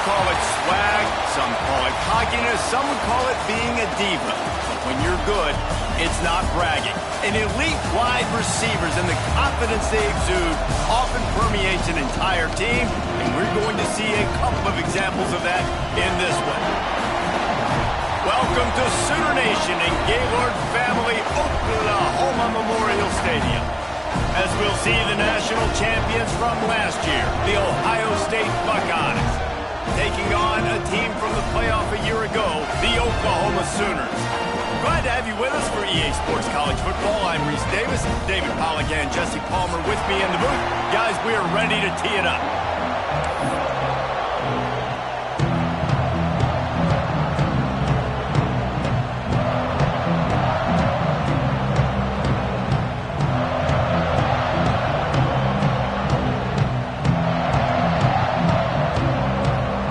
call it swag, some call it cockiness, some would call it being a diva. But when you're good, it's not bragging. An elite wide receivers and the confidence they exude often permeates an entire team, and we're going to see a couple of examples of that in this one. Welcome to Sooner Nation and Gaylord Family Oklahoma Memorial Stadium, as we'll see the national champions from last year, the Ohio State Buckeyes, taking on a team from the playoff a year ago, the Oklahoma Sooners. Glad to have you with us for EA Sports College Football. I'm Reese Davis, David Pollack and Jesse Palmer with me in the booth. Guys, we are ready to tee it up.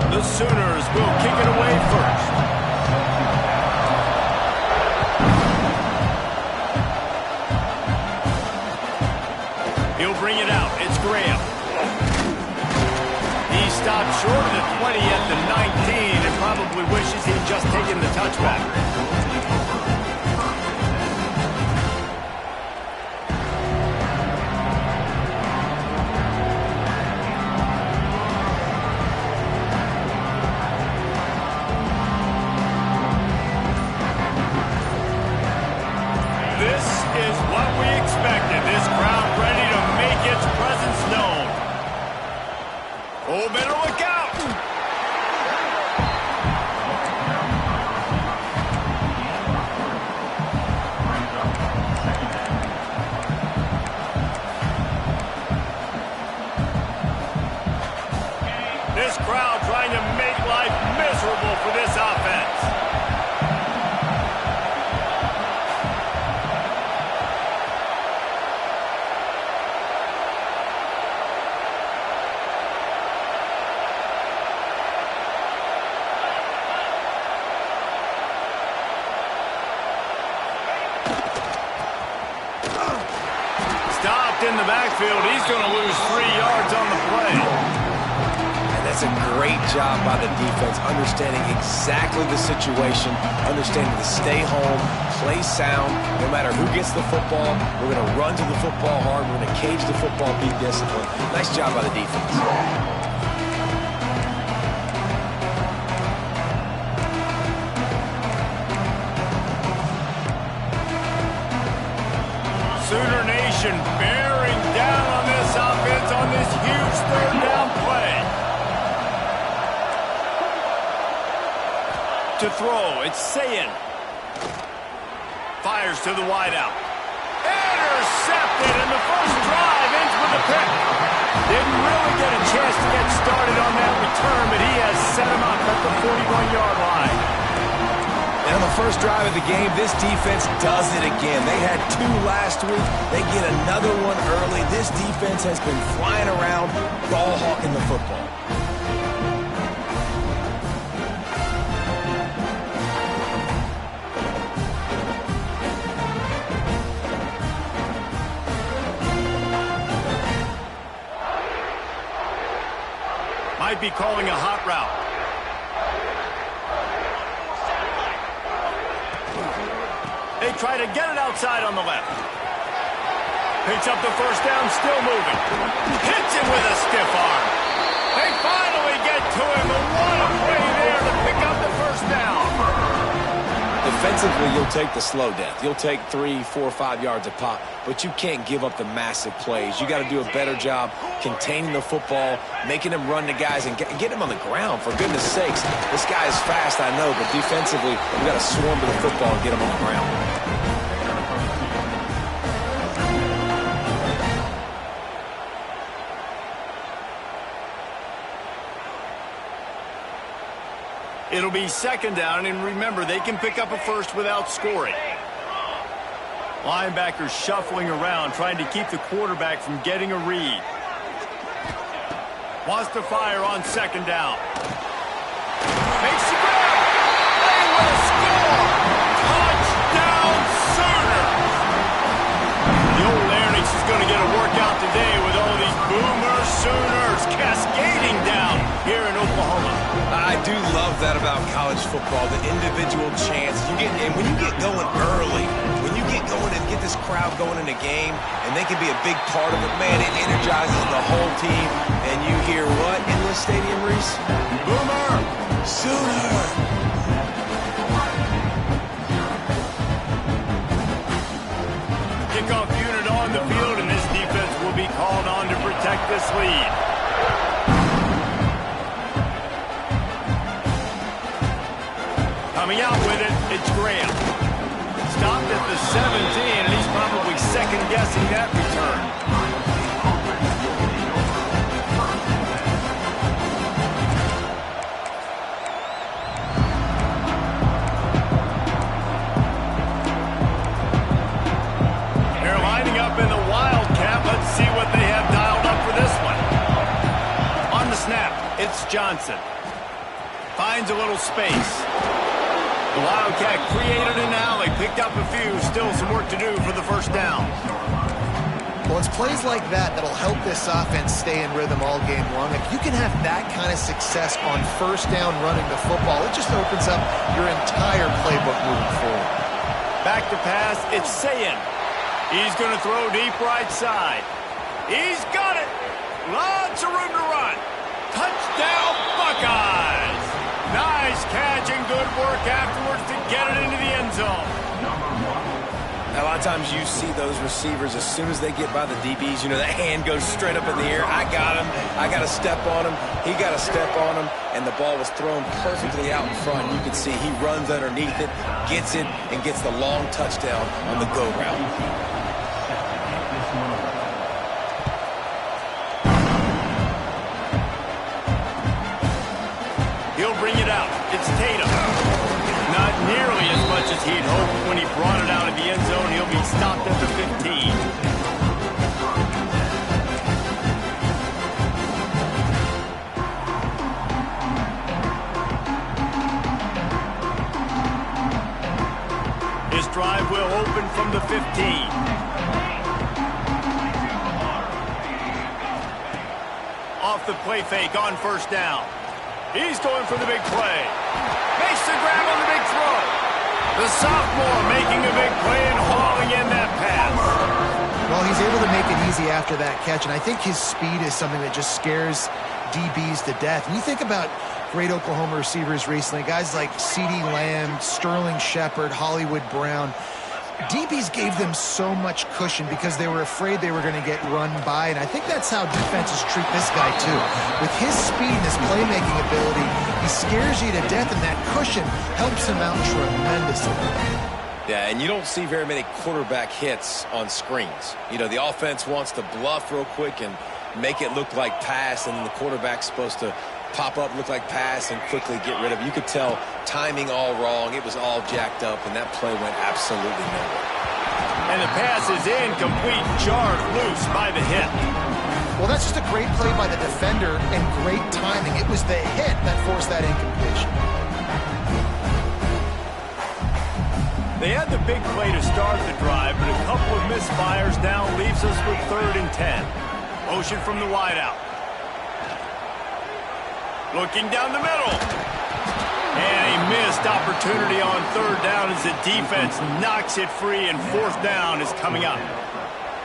The Sooners will kick it away first. He'll bring it out. It's Graham. He stopped short of the 20 at the 19 and probably wishes he'd just taken the touchback. This is what we expected. This crowd ready to make its presence known. Oh, better look out! This crowd trying to make life miserable for this offense. Stopped in the backfield. He's going to lose 3 yards on the play. And that's a great job by the defense, understanding exactly the situation, understanding to stay home, play sound. No matter who gets the football, we're going to run to the football hard. We're going to cage the football, be disciplined. Nice job by the defense. Sooner Nation bearing down on this offense on this huge third down play. To throw, it's Sayin. Fires to the wideout. Intercepted, and the first drive ends with a pick. Didn't really get a chance to get started on that return, but he has set him up at the 41-yard line. And on the first drive of the game, this defense does it again. They had 2 last week. They get another one early. This defense has been flying around, ball hawking the football. Might be calling a hot route. They try to get it outside on the left. Picks up the first down, still moving. Hits him with a stiff arm. They finally get to him, but what a play there to pick up the first down. Defensively, you'll take the slow death. You'll take 3, 4, 5 yards a pop, but you can't give up the massive plays. You got to do a better job containing the football, making him run to guys, and get him on the ground, for goodness sakes. This guy is fast, I know, but defensively, we've got to swarm to the football and get him on the ground. It'll be second down, and remember, they can pick up a first without scoring. Linebackers shuffling around, trying to keep the quarterback from getting a read. Wants to fire on second down. Makes the grab. They will score. Touchdown, Sooners. The old Larynx is going to get a workout today with all these Boomer Sooners cascading down here in Oklahoma. love that about college football, the individual chance. And when you get going early, when you get going and get this crowd going in a game, and they can be a big part of it, man, it energizes the whole team. And you hear what in this stadium, Reese? Boomer! Sooner! Kickoff unit on the field, and this defense will be called on to protect this lead. Coming out with it, it's Graham. Stopped at the 17, and he's probably second-guessing that return. They're lining up in the Wildcat. Let's see what they have dialed up for this one. On the snap, it's Johnson. Finds a little space. The Wildcat created an alley, picked up a few, still some work to do for the first down. Well, it's plays like that that'll help this offense stay in rhythm all game long. If you can have that kind of success on first down running the football, it just opens up your entire playbook moving forward. Back to pass, it's Ncaa. He's going to throw deep right side. He's got it. Lots of room to run. Touchdown, Buckeyes. Nice catch and good work afterwards to get it into the end zone. A lot of times you see those receivers, as soon as they get by the DBs, you know, that hand goes straight up in the air. I got him. I got to step on him. He got to step on him. And the ball was thrown perfectly out in front. You can see he runs underneath it, gets it, and gets the long touchdown on the go route. Bring it out. It's Tatum. Not nearly as much as he'd hoped when he brought it out of the end zone. He'll be stopped at the 15. His drive will open from the 15. Off the play fake on first down. He's going for the big play. Makes the grab on the big throw. The sophomore making a big play and hauling in that pass. Well, he's able to make it easy after that catch, and I think his speed is something that just scares DBs to death. And you think about great Oklahoma receivers recently, guys like CeeDee Lamb, Sterling Shepard, Hollywood Brown. DBs gave them so much cushion because they were afraid they were going to get run by, and I think that's how defenses treat this guy too. With his speed and his playmaking ability, he scares you to death, and that cushion helps him out tremendously. Yeah, and you don't see very many quarterback hits on screens. You know, the offense wants to bluff real quick and make it look like pass, and then the quarterback's supposed to pop up, look like pass, and quickly get rid of it. You could tell timing all wrong. It was all jacked up, and that play went absolutely nowhere. And the pass is incomplete, jarred loose by the hit. Well, that's just a great play by the defender and great timing. It was the hit that forced that incompletion. They had the big play to start the drive, but a couple of misfires now leaves us with 3rd and 10. Motion from the wideout. Looking down the middle. And a missed opportunity on 3rd down as the defense knocks it free, and 4th down is coming up.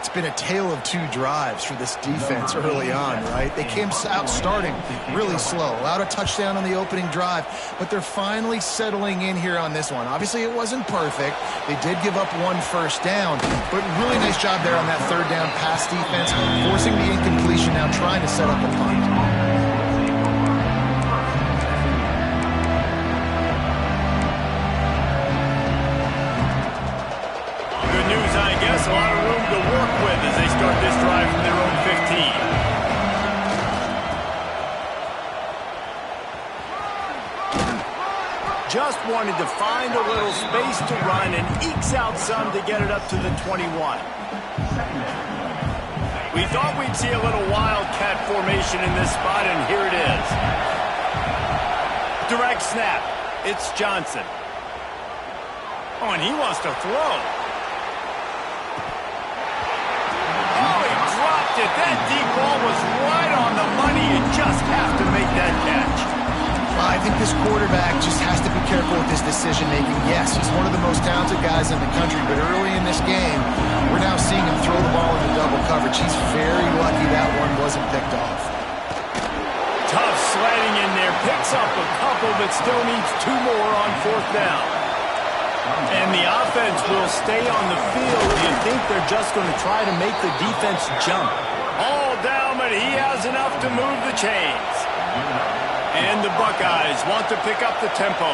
It's been a tale of two drives for this defense early on, right? They came out starting really slow, allowed a touchdown on the opening drive, but they're finally settling in here on this one. Obviously, it wasn't perfect. They did give up 1 first down, but really nice job there on that 3rd down pass defense, forcing the incompletion, now trying to set up a punt. A lot of room to work with as they start this drive from their own 15. Just wanted to find a little space to run and ekes out some to get it up to the 21. We thought we'd see a little wildcat formation in this spot, and here it is. Direct snap. It's Johnson. Oh, and he wants to throw. That deep ball was right on the money. You just have to make that catch. I think this quarterback just has to be careful with his decision-making. Yes, he's one of the most talented guys in the country, but early in this game, we're now seeing him throw the ball into double coverage. He's very lucky that one wasn't picked off. Tough sledding in there. Picks up a couple, but still needs 2 more on 4th down. And the offense will stay on the field. Do you think they're just going to try to make the defense jump? All down, but he has enough to move the chains. And the Buckeyes want to pick up the tempo.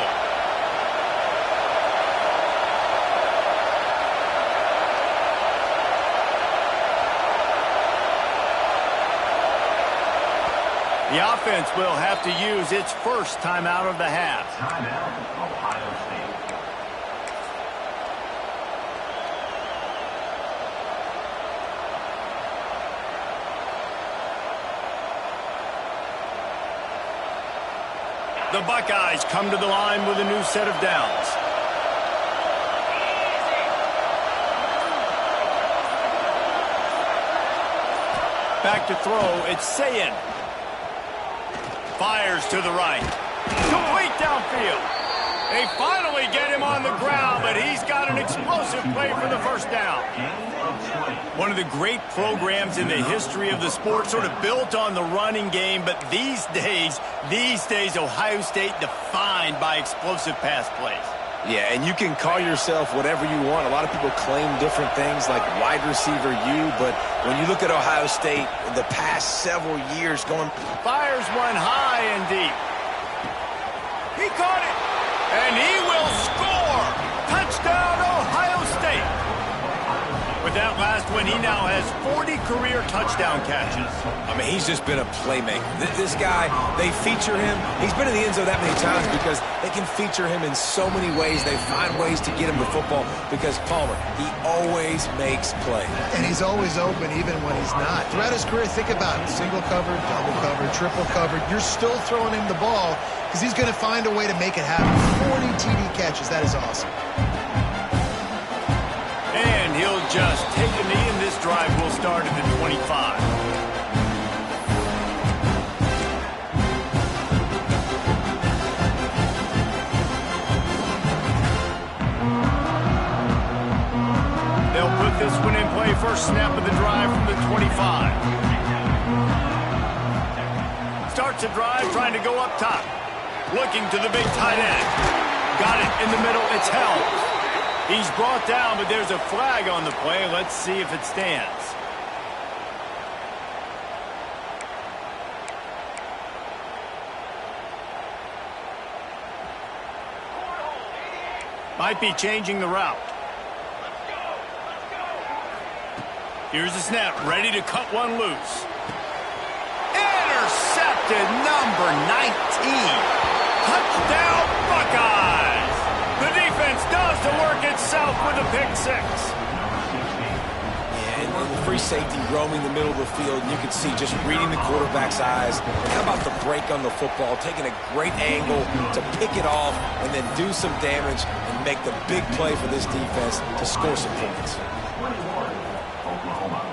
The offense will have to use its first timeout of the half. Timeout, Ohio State. The Buckeyes come to the line with a new set of downs. Back to throw, it's Ncaa. Fires to the right. Complete downfield. They finally get him on the ground, but he's got an explosive play for the first down. One of the great programs in the history of the sport, sort of built on the running game, but these days, Ohio State defined by explosive pass plays. Yeah, and you can call yourself whatever you want. A lot of people claim different things like wide receiver U, but when you look at Ohio State, the past several years going... Fires one high and deep. He caught it, and he will score. Touchdown, Ohio State. With that last one, he now has 40 career touchdown catches. I mean, he's just been a playmaker. This guy, they feature him. He's been in the end zone that many times because they can feature him in so many ways. They find ways to get him the football because Palmer, he always makes plays. And he's always open even when he's not. Throughout his career, think about it. Single covered, double covered, triple covered. You're still throwing him the ball because he's going to find a way to make it happen. 40 TD catches. That is awesome. And he'll just take a knee, and this drive will start at the 25. They'll put this one in play. First snap of the drive from the 25. Starts a drive trying to go up top. Looking to the big tight end. Got it in the middle. It's held. He's brought down, but there's a flag on the play. Let's see if it stands. Might be changing the route. Here's the snap, ready to cut one loose. Intercepted, number 19. Touchdown, Buckeyes. The defense does the work itself with a pick 6. And the free safety roaming the middle of the field, and you can see just reading the quarterback's eyes. And how about the break on the football, taking a great angle to pick it off and then do some damage and make the big play for this defense to score some points. 21, Oklahoma,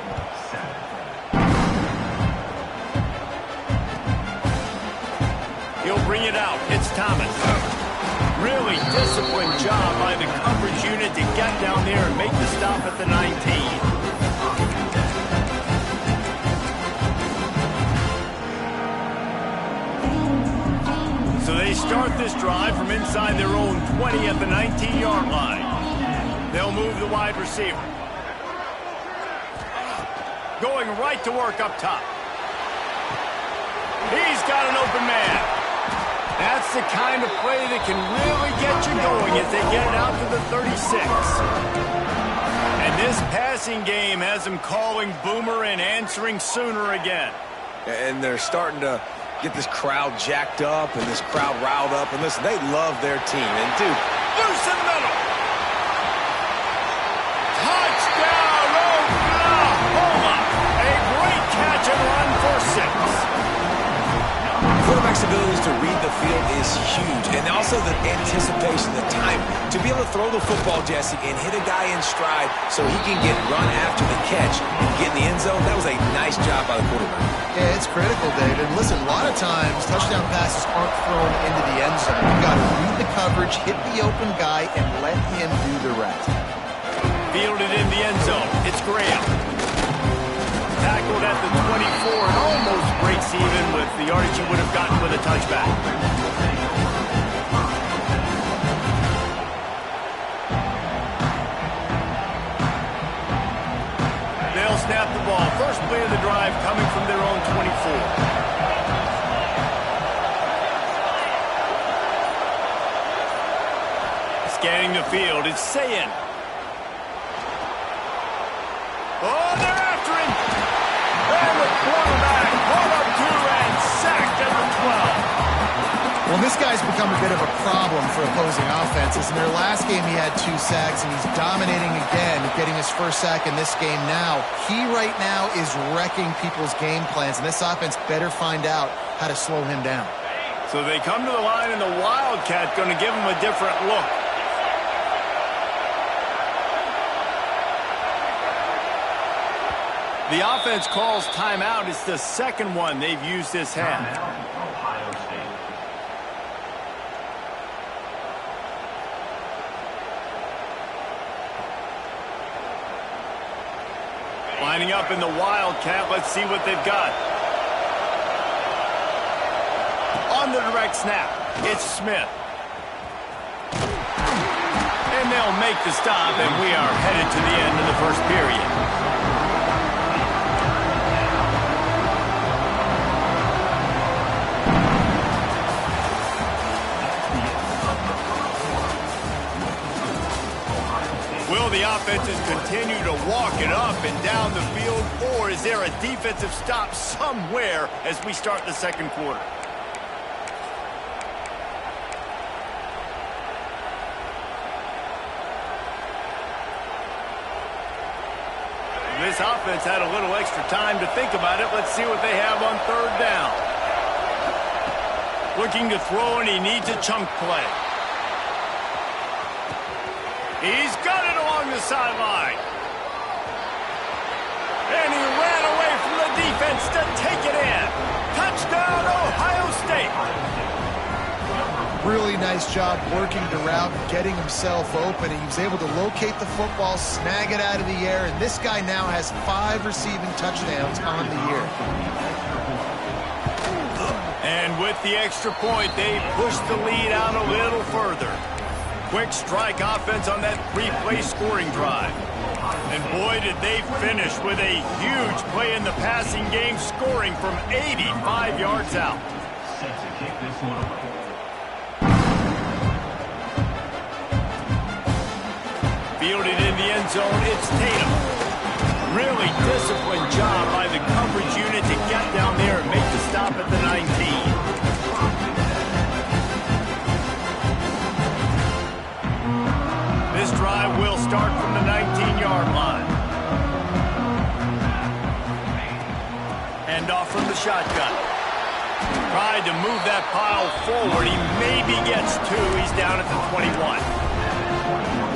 7. He'll bring it out. It's Thomas. Really disciplined job by the coverage unit to get down there and make the stop at the 19. So they start this drive from inside their own 20 at the 19-yard line. They'll move the wide receiver. Going right to work up top. He's got an open man. That's the kind of play that can really get you going as they get it out to the 36. And this passing game has them calling Boomer and answering Sooner again. And they're starting to get this crowd jacked up and this crowd riled up. And listen, they love their team. And, dude, loose in the middle. Touchdown, Oklahoma. A great catch and run for 6. quarterback flexibility to read the field is huge, and also the anticipation, the time to be able to throw the football, Jesse, and hit a guy in stride so he can get run after the catch and get in the end zone. That was a nice job by the quarterback. Yeah, it's critical, David. Listen, a lot of times touchdown passes aren't thrown into the end zone. You've got to read the coverage, hit the open guy, and let him do the rest. Fielded in the end zone. It's Graham. Tackled at the 24 and almost breaks even with the yardage he would have gotten with a touchback. They'll snap the ball. First play of the drive coming from their own 24. Scanning the field, it's Ncaa. Oh, they're after him! And the quarterback pulled up two and sacked at the 12. Well, this guy's become a bit of a problem for opposing offenses. In their last game, he had 2 sacks, and he's dominating again, getting his first sack in this game now. He right now is wrecking people's game plans, and this offense better find out how to slow him down. So they come to the line, and the Wildcat going to give him a different look. The offense calls timeout. It's the second one they've used this half. Ohio State. Lining up in the Wildcat. Let's see what they've got. On the direct snap, it's Smith. And they'll make the stop, and we are headed to the end of the first period. Will the offenses continue to walk it up and down the field, or is there a defensive stop somewhere as we start the second quarter? This offense had a little extra time to think about it. Let's see what they have on third down. Looking to throw, and he needs a chunk play. He's got it along the sideline. And he ran away from the defense to take it in. Touchdown, Ohio State. Really nice job working the route, getting himself open. He was able to locate the football, snag it out of the air, and this guy now has 5 receiving touchdowns on the year. And with the extra point, they push the lead out a little further. Quick strike offense on that 3-play scoring drive. And boy, did they finish with a huge play in the passing game, scoring from 85 yards out. Set to kick this one away. Fielded in the end zone, it's Tatum. Really disciplined job by the coverage unit to get down there and make the stop at the 19. This drive will start from the 19-yard line. Hand off from the shotgun. Tried to move that pile forward. He maybe gets 2. He's down at the 21.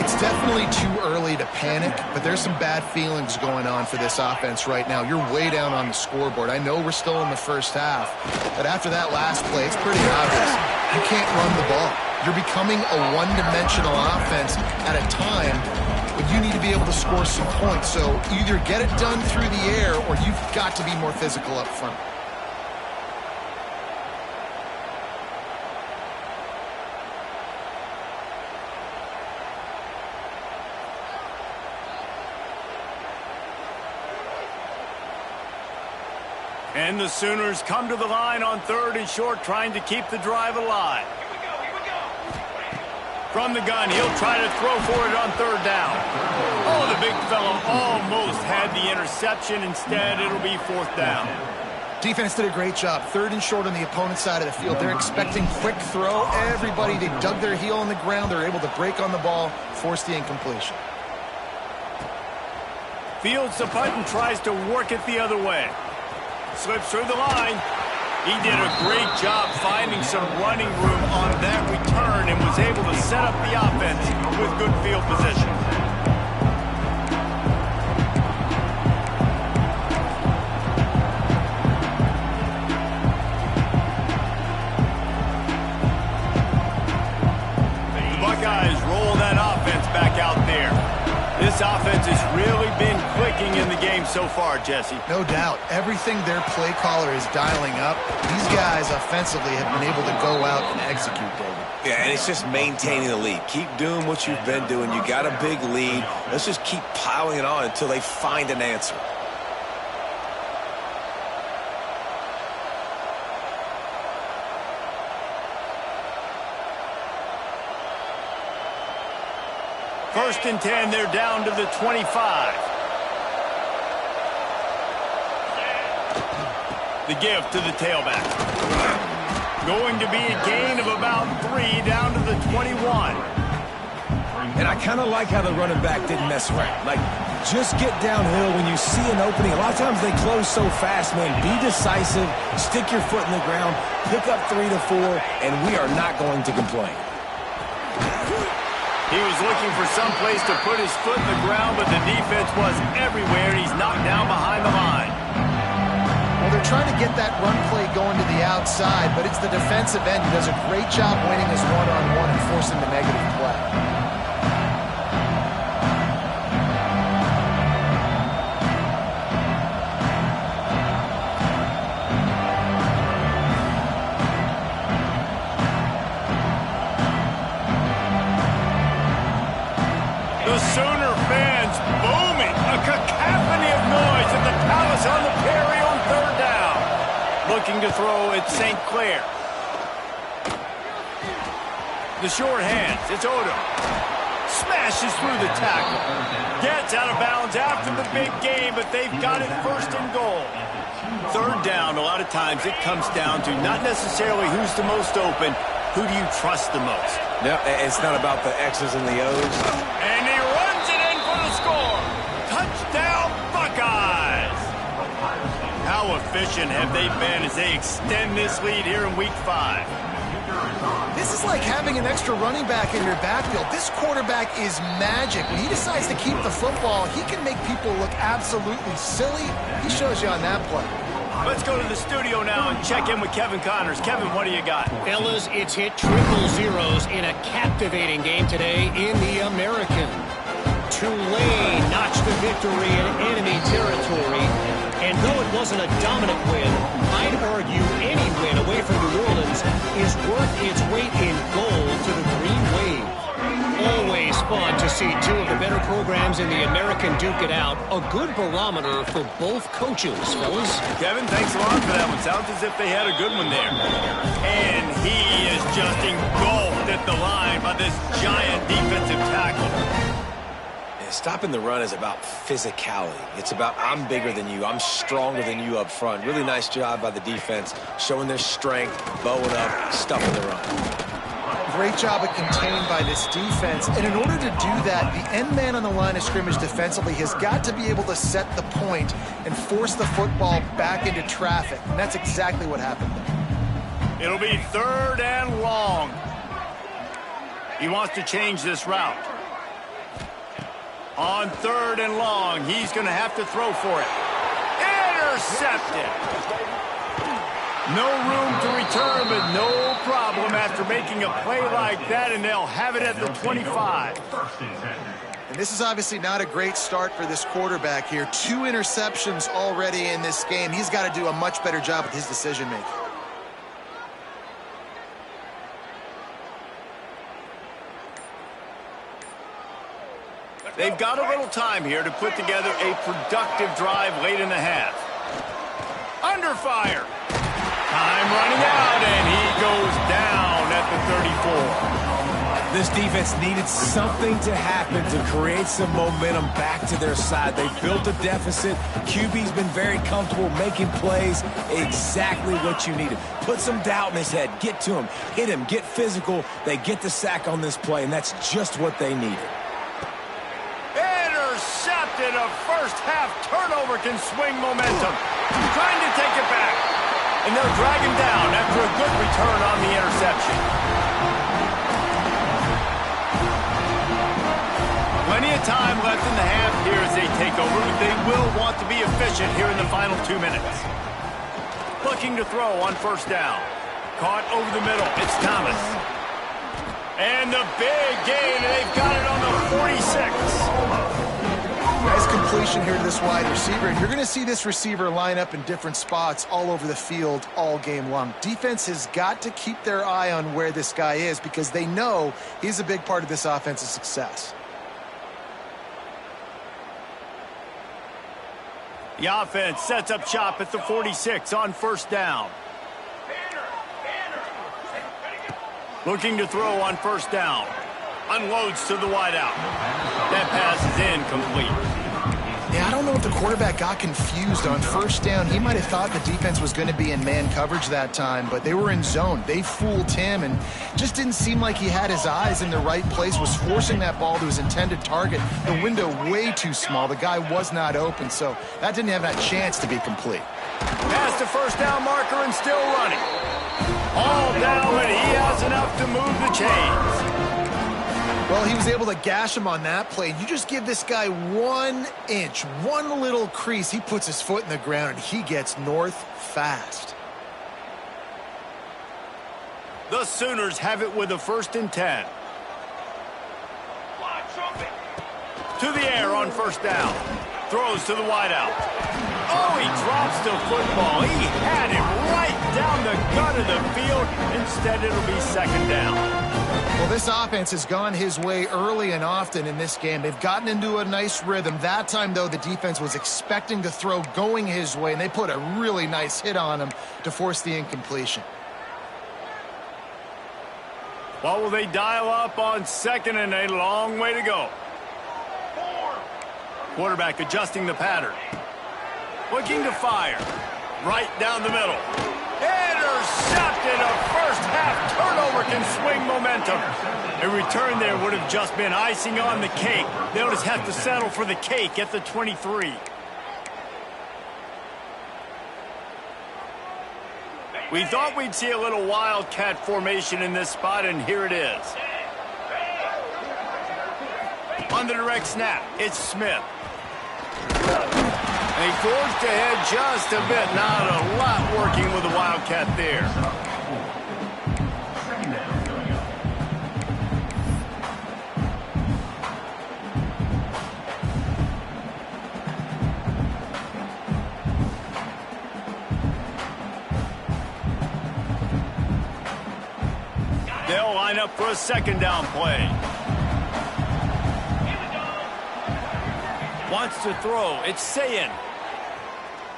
It's definitely too early to panic, but there's some bad feelings going on for this offense right now. You're way down on the scoreboard. I know we're still in the first half, but after that last play, it's pretty obvious. You can't run the ball. You're becoming a one-dimensional offense at a time when you need to be able to score some points. So either get it done through the air or you've got to be more physical up front. And the Sooners come to the line on 3rd and short, trying to keep the drive alive. From the gun, he'll try to throw for it on 3rd down. Oh, the big fella almost had the interception. Instead, it'll be 4th down. Defense did a great job. 3rd and short on the opponent's side of the field. They're expecting quick throw. Everybody, they dug their heel on the ground. They're able to break on the ball, force the incompletion. Fields the punt and tries to work it the other way. Slips through the line. He did a great job finding some running room on that return and was able to set up the offense with good field position. The Buckeyes roll that offense back out there. This offense has really been clicking in the game so far, Jesse. No doubt. Everything their play caller is dialing up, these guys offensively have been able to go out and execute, David. Yeah, and it's just maintaining the lead. Keep doing what you've been doing. You got a big lead. Let's just keep piling it on until they find an answer. First and 10, they're down to the 25. The give to the tailback. Going to be a gain of about 3 down to the 21. And I kind of like how the running back didn't mess around. Like, just get downhill when you see an opening. A lot of times they close so fast, man. Be decisive, stick your foot in the ground, pick up 3 to 4, and we are not going to complain. He was looking for some place to put his foot in the ground, but the defense was everywhere, and he's knocked down behind the line. Well, they're trying to get that run play going to the outside, but it's the defensive end who does a great job winning his one-on-one and forcing the negative play. Sooner fans booming, a cacophony of noise at the Palace on the Perry on 3rd down. Looking to throw at St. Clair. The short hands, it's Odom. Smashes through the tackle. Gets out of bounds after the big game, but they've got it 1st and goal. 3rd down, a lot of times it comes down to not necessarily who's the most open, who do you trust the most? No, it's not about the X's and the O's. And he runs it in for the score. Touchdown, Buckeyes. How efficient have they been as they extend this lead here in Week 5? This is like having an extra running back in your backfield. This quarterback is magic. When he decides to keep the football, he can make people look absolutely silly. He shows you on that play. Let's go to the studio now and check in with Kevin Connors. Kevin, what do you got? Fellas, it's hit triple zeros in a captivating game today in the American. Tulane notched the victory in enemy territory. And though it wasn't a dominant win, I'd argue any win away from New Orleans is worth its weight in gold to the Green Wave. Always fun to see two of the better programs in the American duke it out. A good barometer for both coaches, fellas. Kevin, thanks a lot for that one. Sounds as if they had a good one there. And he is just engulfed at the line by this giant defensive tackle. Stopping the run is about physicality. It's about I'm bigger than you. I'm stronger than you up front. Really nice job by the defense, showing their strength, bowing up, stuffing the run. Great job of contained by this defense. And in order to do that, the end man on the line of scrimmage defensively has got to be able to set the point and force the football back into traffic. And that's exactly what happened. It'll be 3rd and long. He wants to change this route. On 3rd and long, he's going to have to throw for it. Intercepted. No room to return, but no problem after making a play like that, and they'll have it at the 25. And this is obviously not a great start for this quarterback here. 2 interceptions already in this game. He's got to do a much better job with his decision-making. They've got a little time here to put together a productive drive late in the half. Under fire. Time running out, and he goes down at the 34. This defense needed something to happen to create some momentum back to their side. They built a deficit. QB's been very comfortable making plays. Exactly what you needed. Put some doubt in his head. Get to him. Hit him. Get physical. They get the sack on this play, and that's just what they needed. Intercepted. A first half turnover can swing momentum. Trying to take it back. And they'll drag him down after a good return on the interception. Plenty of time left in the half here as they take over, but they will want to be efficient here in the final 2 minutes. Looking to throw on first down. Caught over the middle. It's Thomas. And the big gain. They've got it on the 46. Nice completion here to this wide receiver. And you're going to see this receiver line up in different spots all over the field all game long. Defense has got to keep their eye on where this guy is because they know he's a big part of this offense's success. The offense sets up shop at the 46 on first down. Looking to throw on first down. Unloads to the wideout. That pass is incomplete. Yeah, I don't know if the quarterback got confused on first down. He might have thought the defense was going to be in man coverage that time, but they were in zone. They fooled him and just didn't seem like he had his eyes in the right place, was forcing that ball to his intended target. The window way too small. The guy was not open, so that didn't have that chance to be complete. Past the first down marker and still running. All down, and he has enough to move the chains. Well, he was able to gash him on that play. You just give this guy 1 inch, one little crease, he puts his foot in the ground, and he gets north fast. The Sooners have it with a 1st and 10. To the air on first down. Throws to the wideout. Oh, he drops the football. He had it right down the gut of the field. Instead, it'll be 2nd down. Well, this offense has gone his way early and often in this game. They've gotten into a nice rhythm. That time, though, the defense was expecting to throw going his way, and they put a really nice hit on him to force the incompletion. What will they dial up on 2nd and a long way to go? Quarterback adjusting the pattern. Looking to fire. Right down the middle. Intercepted. A first-half turnover can swing momentum. A return there would have just been icing on the cake. They'll just have to settle for the cake at the 23. We thought we'd see a little wildcat formation in this spot, and here it is. On the direct snap, it's Smith. And he forged ahead just a bit. Not a lot working with the wildcat there. They'll line up for a 2nd down play. Wants to throw. It's Sayin.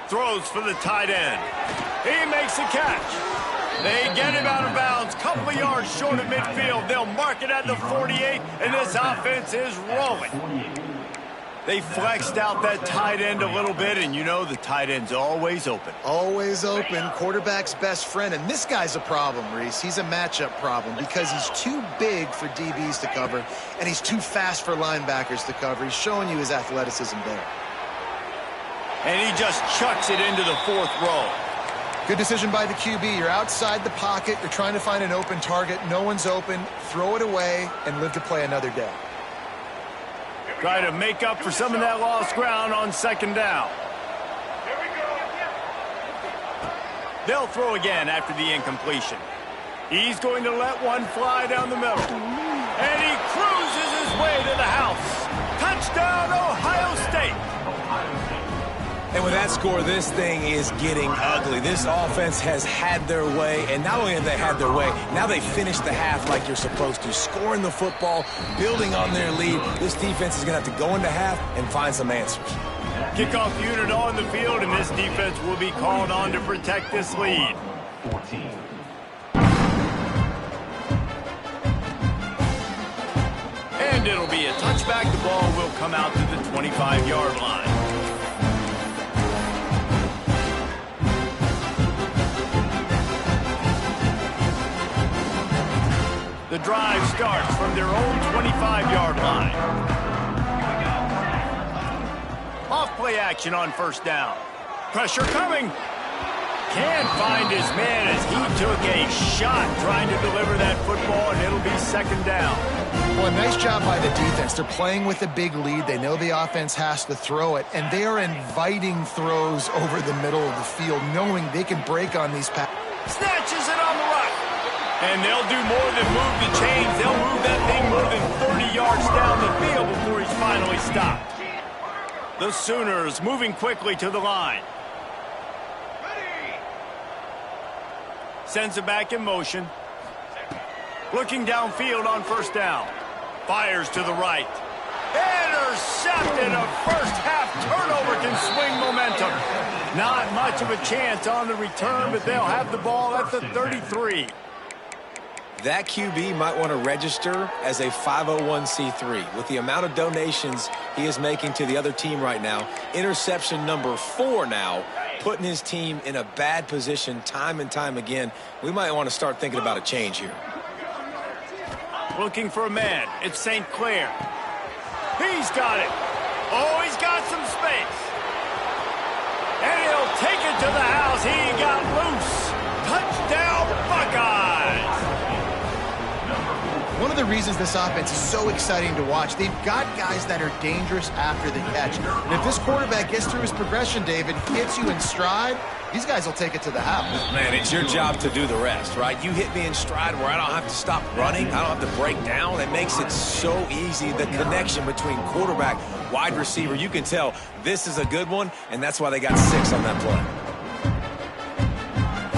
Throws for the tight end. He makes a catch. They get him out of bounds. Couple of yards short of midfield. They'll mark it at the 48, and this offense is rolling. They flexed out that tight end a little bit, and you know the tight end's always open. Always open. Quarterback's best friend. And this guy's a problem, Reese. He's a matchup problem because he's too big for DBs to cover, and he's too fast for linebackers to cover. He's showing you his athleticism there. And he just chucks it into the 4th row. Good decision by the QB. You're outside the pocket. You're trying to find an open target. No one's open. Throw it away and live to play another day. Try to make up for some of that lost ground on 2nd down. They'll throw again after the incompletion. He's going to let one fly down the middle. And he cruises his way to the house. Touchdown, Ohio State. And with that score, this thing is getting ugly. This offense has had their way, and not only have they had their way, now they finished the half like you're supposed to, scoring the football, building on their lead. This defense is going to have to go into half and find some answers. Kickoff unit on the field, and this defense will be called on to protect this lead. 14. And it'll be a touchback. The ball will come out to the 25-yard line. The drive starts from their own 25-yard line. Off play action on first down. Pressure coming. Can't find his man as he took a shot trying to deliver that football, and it'll be second down. Well, nice job by the defense. They're playing with a big lead. They know the offense has to throw it, and they are inviting throws over the middle of the field, knowing they can break on these passes. Snatches it on the run. And they'll do more than move the chains. They'll move that thing more than 30 yards down the field before he's finally stopped. The Sooners moving quickly to the line. Sends it back in motion. Looking downfield on first down. Fires to the right. Intercepted. A first-half turnover can swing momentum. Not much of a chance on the return, but they'll have the ball at the 33. That QB might want to register as a 501c3. With the amount of donations he is making to the other team right now, interception number 4 now, putting his team in a bad position time and time again. We might want to start thinking about a change here. Looking for a man. It's St. Clair. He's got it. Oh, he's got some space. And he'll take it to the house. He got loose. Touchdown, Buckeyes. One of the reasons this offense is so exciting to watch, they've got guys that are dangerous after the catch. And if this quarterback gets through his progression, David, hits you in stride, these guys will take it to the house. Man, it's your job to do the rest, right? You hit me in stride where I don't have to stop running. I don't have to break down. It makes it so easy, the connection between quarterback, wide receiver. You can tell this is a good one, and that's why they got 6 on that play.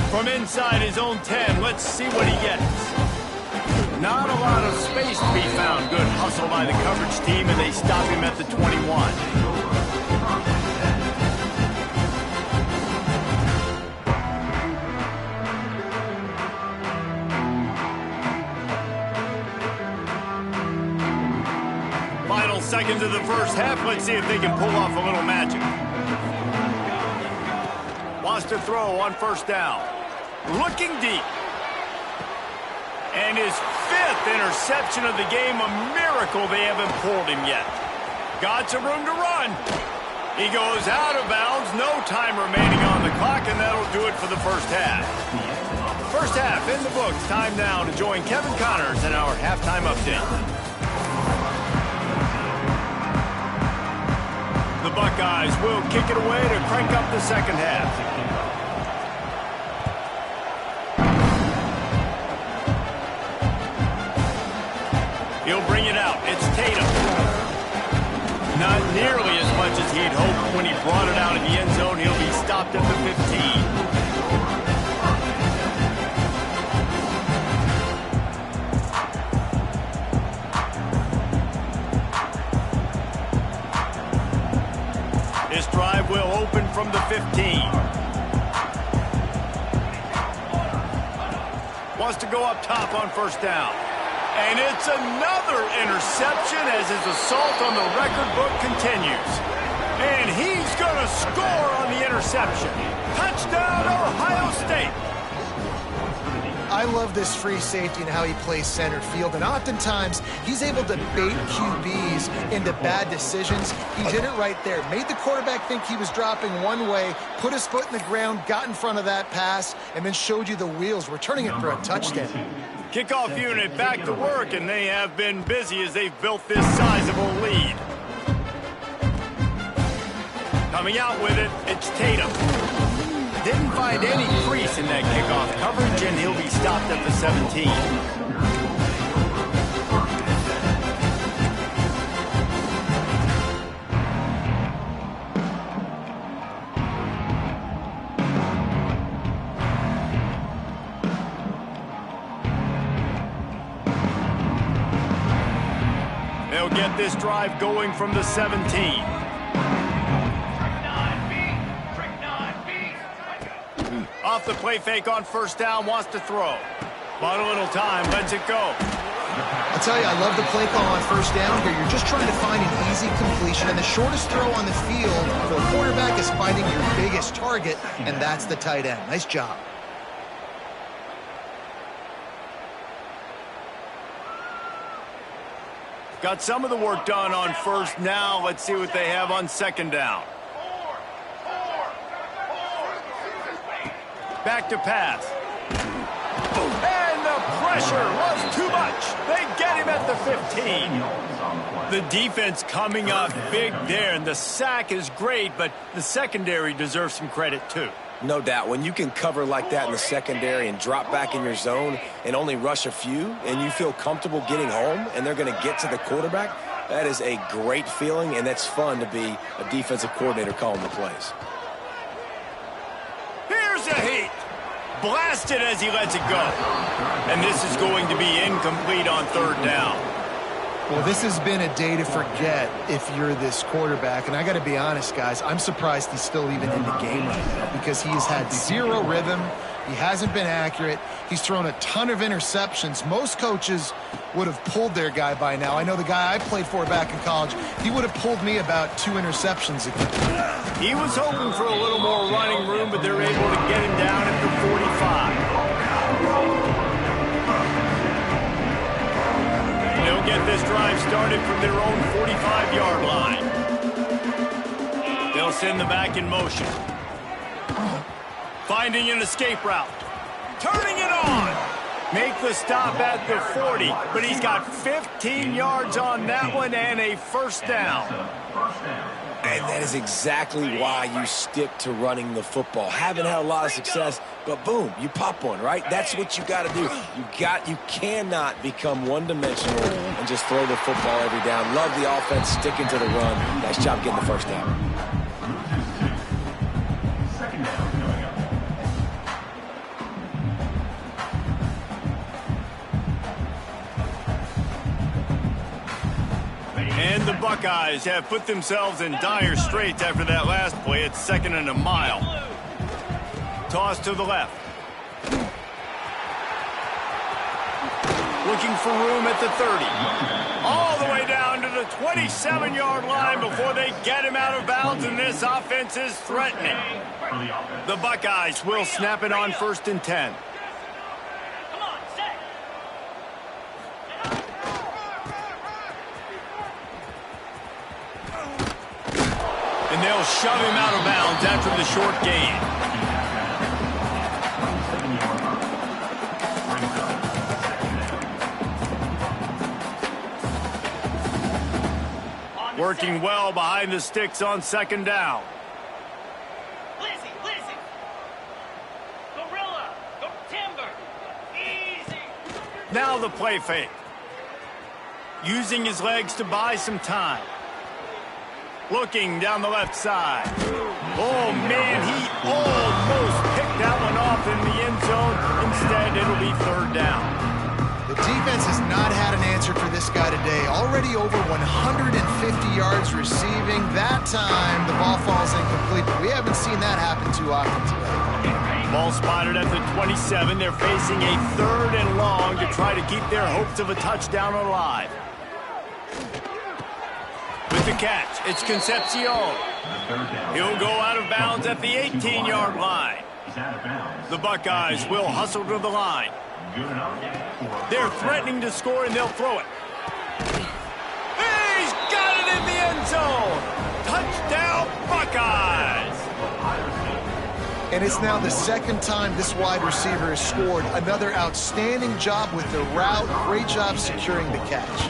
From inside his own 10, let's see what he gets. Not a lot of space to be found. Good hustle by the coverage team, and they stop him at the 21. Final seconds of the first half. Let's see if they can pull off a little magic. Wants to throw on first down. Looking deep. And his 5th interception of the game, a miracle they haven't pulled him yet. Got some room to run. He goes out of bounds, no time remaining on the clock, and that'll do it for the first half. First half in the books. Time now to join Kevin Connors in our halftime update. The Buckeyes will kick it away to crank up the second half. He'll bring it out. It's Tatum. Not nearly as much as he'd hoped when he brought it out in the end zone. He'll be stopped at the 15. This drive will open from the 15. Wants to go up top on first down. And it's another interception as his assault on the record book continues. And he's going to score on the interception. Touchdown, Ohio State. I love this free safety and how he plays center field. And oftentimes, he's able to bait QBs into bad decisions. He did it right there. Made the quarterback think he was dropping one way, put his foot in the ground, got in front of that pass, and then showed you the wheels, returning it for a touchdown. Kickoff unit back to work, and they have been busy as they've built this sizable lead. Coming out with it, it's Tatum. Didn't find any crease in that kickoff coverage, and he'll be stopped at the 17. They'll get this drive going from the 17. Off the play fake on first down, wants to throw. But a little time, lets it go. I'll tell you, I love the play call on first down here. You're just trying to find an easy completion, and the shortest throw on the field for a quarterback is finding your biggest target, and that's the tight end. Nice job. Got some of the work done on first. Now let's see what they have on second down. Back to pass. And the pressure was too much. They get him at the 15. The defense coming up big there, and the sack is great, but the secondary deserves some credit too. No doubt. When you can cover like that in the secondary and drop back in your zone and only rush a few, and you feel comfortable getting home and they're going to get to the quarterback, that is a great feeling, and that's fun to be a defensive coordinator calling the plays. Here's a heat. Blasted as he lets it go. And this is going to be incomplete on third down. Well, this has been a day to forget if you're this quarterback. And I got to be honest, guys, I'm surprised he's still even in the game right now because he has had zero rhythm. He hasn't been accurate. He's thrown a ton of interceptions. Most coaches would have pulled their guy by now. I know the guy I played for back in college, he would have pulled me about 2 interceptions ago. He was hoping for a little more running room, but they're able to get him down at the 45. They'll get this drive started from their own 45-yard line. They'll send the back in motion. Finding an escape route. Turning it on. Make the stop at the 40, but he's got 15 yards on that one and a first down. And that is exactly why you stick to running the football. Haven't had a lot of success, but boom, you pop one, right? That's what you got to do. You cannot become one-dimensional and just throw the football every down. Love the offense, sticking to the run. Nice job getting the first down. And the Buckeyes have put themselves in dire straits after that last play. It's 2nd and a mile. Toss to the left. Looking for room at the 30. All the way down to the 27-yard line before they get him out of bounds, and this offense is threatening. The Buckeyes will snap it on 1st and 10. And they'll shove him out of bounds after the short gain. Working well behind the sticks on 2nd down. Lizzie. Gorilla. Go timber. Easy. Now the play fake. Using his legs to buy some time. Looking down the left side. Oh, man, he almost picked that one off in the end zone. Instead, it'll be 3rd down. The defense has not had an answer for this guy today. Already over 150 yards receiving. That time, the ball falls incomplete, but we haven't seen that happen too often today. Ball spotted at the 27. They're facing a 3rd and long to try to keep their hopes of a touchdown alive. With the catch, it's Concepcion. He'll go out of bounds at the 18-yard line. The Buckeyes will hustle to the line. They're threatening to score, and they'll throw it. He's got it in the end zone. Touchdown, Buckeyes. And it's now the 2nd time this wide receiver has scored. Another outstanding job with the route. Great job securing the catch.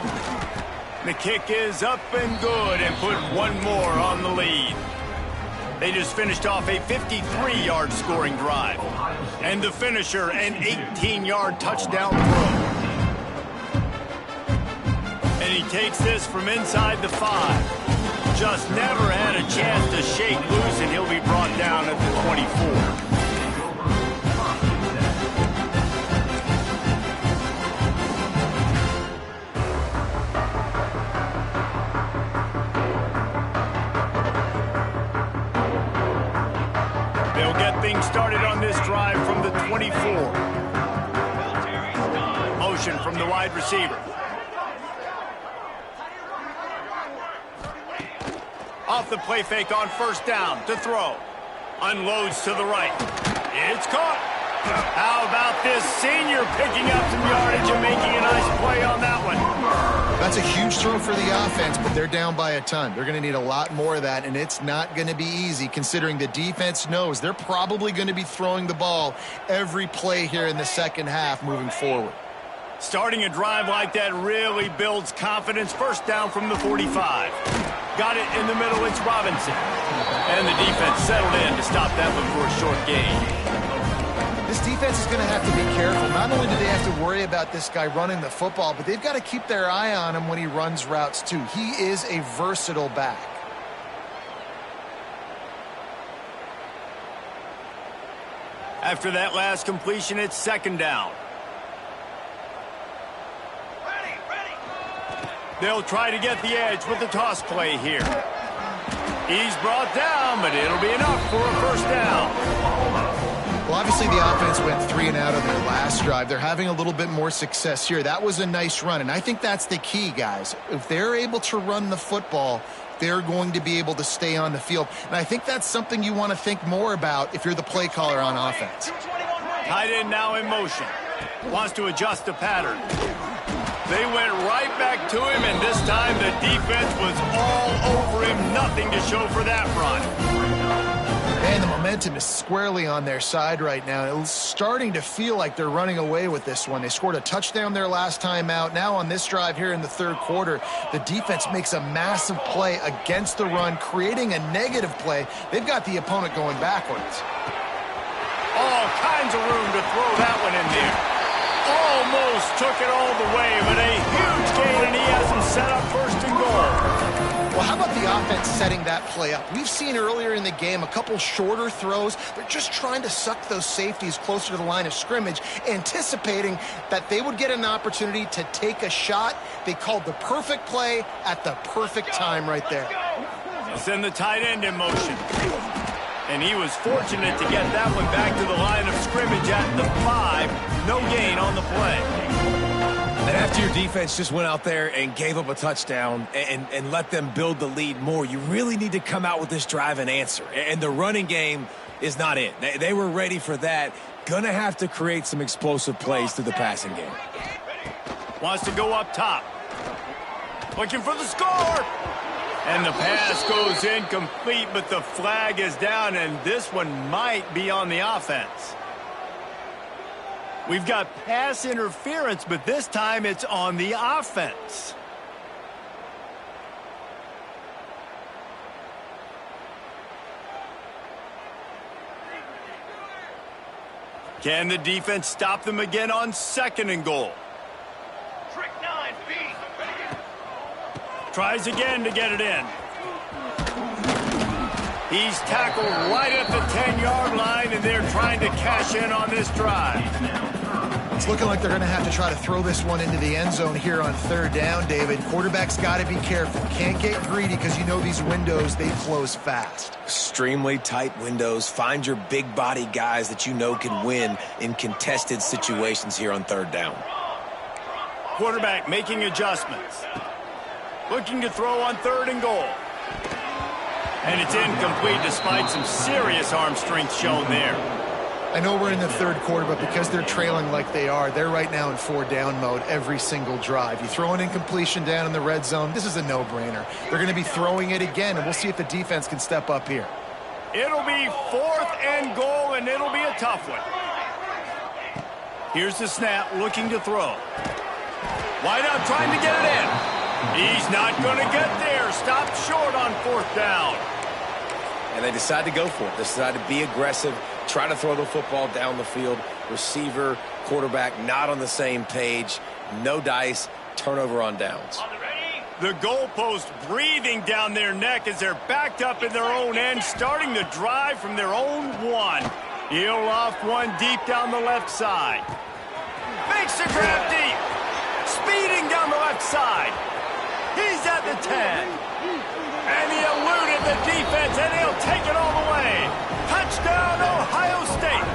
The kick is up and good, and put one more on the lead. They just finished off a 53-yard scoring drive. And the finisher, an 18-yard touchdown throw. And he takes this from inside the 5. Just never had a chance to shake loose, and he'll be brought down at the 24. Things started on this drive from the 24. Motion from the wide receiver. Off the play fake on 1st down to throw. Unloads to the right. It's caught. How about this senior picking up some yardage and making a nice play on that one? That's a huge throw for the offense, but they're down by a ton. They're going to need a lot more of that, and it's not going to be easy considering the defense knows they're probably going to be throwing the ball every play here in the second half moving forward. Starting a drive like that really builds confidence. First down from the 45. Got it in the middle. It's Robinson. And the defense settled in to stop that one for a short gain. This defense is going to have to be careful. Not only do they have to worry about this guy running the football, but they've got to keep their eye on him when he runs routes too. He is a versatile back. After that last completion, it's second down. They'll try to get the edge with the toss play here. He's brought down, but it'll be enough for a first down. Well, obviously the offense went 3 and out on their last drive. They're having a little bit more success here. That was a nice run, and I think that's the key, guys. If they're able to run the football, they're going to be able to stay on the field. And I think that's something you want to think more about if you're the play caller on offense. Tight end now in motion. Wants to adjust the pattern. They went right back to him, and this time the defense was all over him. Nothing to show for that run. And the momentum is squarely on their side right now. It's starting to feel like they're running away with this one. They scored a touchdown their last time out. Now on this drive here in the third quarter, the defense makes a massive play against the run, creating a negative play. They've got the opponent going backwards. All kinds of room to throw that one in there. Almost took it all the way, but a huge gain, and he has him set up first and goal. Well, how about the offense setting that play up? We've seen earlier in the game a couple shorter throws. They're just trying to suck those safeties closer to the line of scrimmage, anticipating that they would get an opportunity to take a shot. They called the perfect play at the perfect time right there. Send the tight end in motion. And he was fortunate to get that one back to the line of scrimmage at the 5. No gain on the play. And after your defense just went out there and gave up a touchdown and let them build the lead more, you really need to come out with this drive and answer. And the running game is not it. They were ready for that. Gonna have to create some explosive plays through the passing game. Wants to go up top. Looking for the score. And the pass goes incomplete, but the flag is down, and this one might be on the offense. We've got pass interference, but this time it's on the offense. Can the defense stop them again on second and goal? Trick 9B. Tries again to get it in. He's tackled right at the 10-yard line, and they're trying to cash in on this drive. It's looking like they're going to have to try to throw this one into the end zone here on third down, David. Quarterback's got to be careful. Can't get greedy because you know these windows, they close fast. Extremely tight windows. Find your big body guys that you know can win in contested situations here on third down. Quarterback making adjustments. Looking to throw on third and goal. And it's incomplete despite some serious arm strength shown there. I know we're in the third quarter, but because they're trailing like they are, they're right now in 4-down mode every single drive. You throw an incompletion down in the red zone, this is a no-brainer. They're going to be throwing it again, and we'll see if the defense can step up here. It'll be fourth and goal, and it'll be a tough one. Here's the snap, looking to throw. Wide out, trying to get it in. He's not going to get there. Stopped short on fourth down. And they decide to go for it. They decide to be aggressive, try to throw the football down the field. Receiver, quarterback, not on the same page. No dice, turnover on downs. The goalpost breathing down their neck as they're backed up in their own end, starting the drive from their own 1. He'll loft one deep down the left side. Makes the grab deep. Speeding down the left side. He's at the 10. And he eluded the defense, and he'll take it all the way. Touchdown, Ohio State.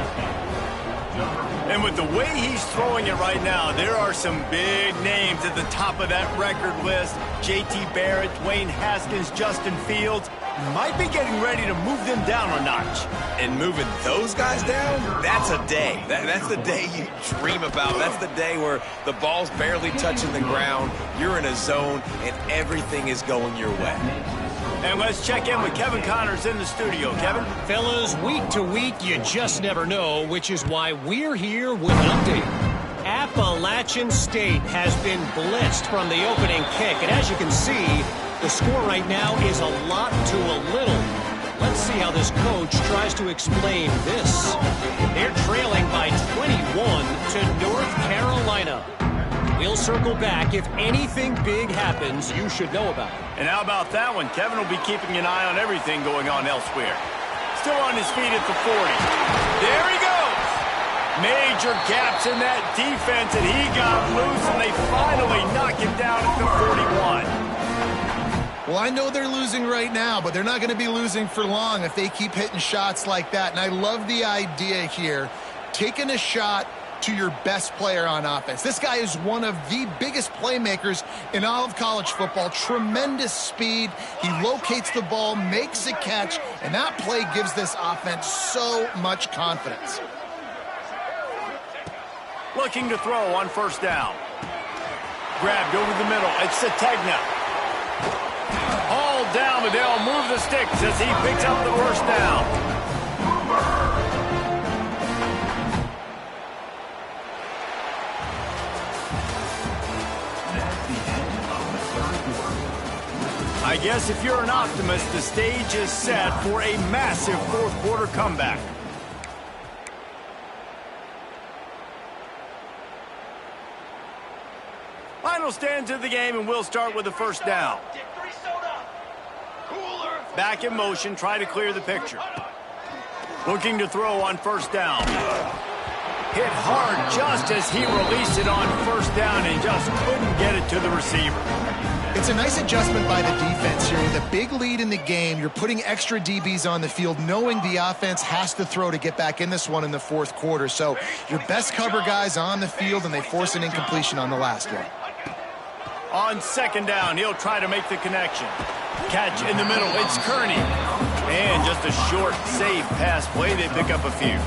And And with the way he's throwing it right now, there are some big names at the top of that record list. J.T. Barrett, Dwayne Haskins, Justin Fields. Might be getting ready to move them down a notch. And moving those guys down, that's a day. That's the day you dream about. That's the day where the ball's barely touching the ground, you're in a zone, and everything is going your way. And let's check in with Kevin Connors in the studio. Kevin? Fellas, week to week, you just never know, which is why we're here with an update. Appalachian State has been blitzed from the opening kick, and as you can see, the score right now is a lot to a little. Let's see how this coach tries to explain this. They're trailing by 21 to North Carolina. We'll circle back. If anything big happens, you should know about it. And how about that one? Kevin will be keeping an eye on everything going on elsewhere. Still on his feet at the 40. There he goes! Major gaps in that defense, and he got loose, and they finally knock him down at the 41. Well, I know they're losing right now, but they're not going to be losing for long if they keep hitting shots like that. And I love the idea here, taking a shot to your best player on offense. This guy is one of the biggest playmakers in all of college football. Tremendous speed. He locates the ball, makes a catch, and that play gives this offense so much confidence. Looking to throw on first down. Grabbed over the middle. It's Sategna. Hauled down, but they'll move the sticks as he picks up the first down. I guess if you're an optimist, the stage is set for a massive fourth quarter comeback. Final stands of the game, and we'll start with the first down. Back in motion, try to clear the picture. Looking to throw on first down. Hit hard just as he released it on first down and just couldn't get it to the receiver. It's a nice adjustment by the defense here. With a big lead in the game, you're putting extra DBs on the field, knowing the offense has to throw to get back in this one in the fourth quarter. So your best cover guys on the field, and they force an incompletion on the last one. On second down, he'll try to make the connection. Catch in the middle, it's Kearney. And just a short, safe pass play, they pick up a few.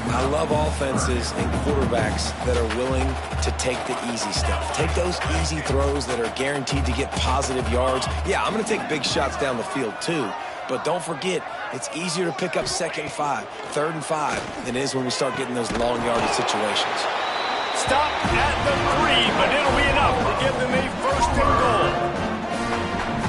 I love offenses and quarterbacks that are willing to take the easy stuff. Take those easy throws that are guaranteed to get positive yards. Yeah, I'm going to take big shots down the field too. But don't forget, it's easier to pick up second and 5, third and 5 than it is when we start getting those long yardage situations. Stop at the 3, but it'll be enough to give them a first and goal.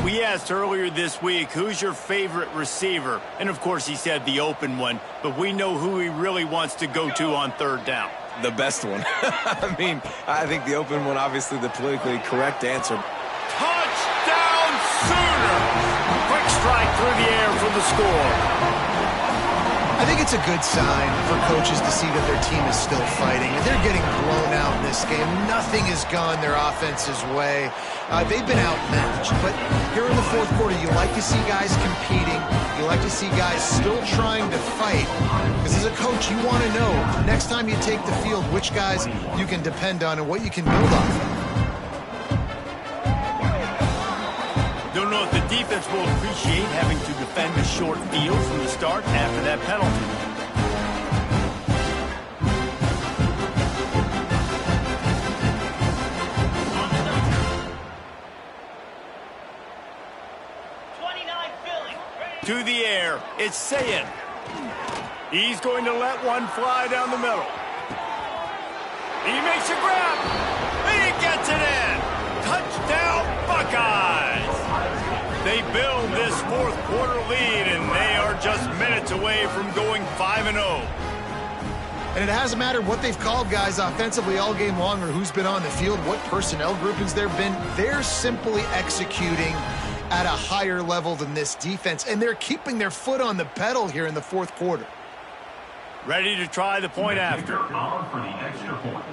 We asked earlier this week, who's your favorite receiver? And, of course, he said the open one, but we know who he really wants to go to on third down. The best one. I mean, I think the open one, obviously the politically correct answer. Touchdown Sooner! Quick strike through the air for the score. I think it's a good sign for coaches to see that their team is still fighting. They're getting blown out in this game. Nothing has gone their offense's way. They've been outmatched. But here in the fourth quarter, you like to see guys competing. You like to see guys still trying to fight. Because as a coach, you want to know, next time you take the field, which guys you can depend on and what you can build off of. Don't know if the defense will appreciate having to defend a short field from the start after that penalty. To the air, it's Sayin. He's going to let one fly down the middle. He makes a grab. He gets it in. Touchdown, Buckeyes. They build this fourth quarter lead, and they are just minutes away from going 5-0. And it hasn't mattered what they've called guys offensively all game long or who's been on the field, what personnel groupings there have been. They're simply executing at a higher level than this defense, and they're keeping their foot on the pedal here in the fourth quarter. Ready to try the point after. On for the extra point.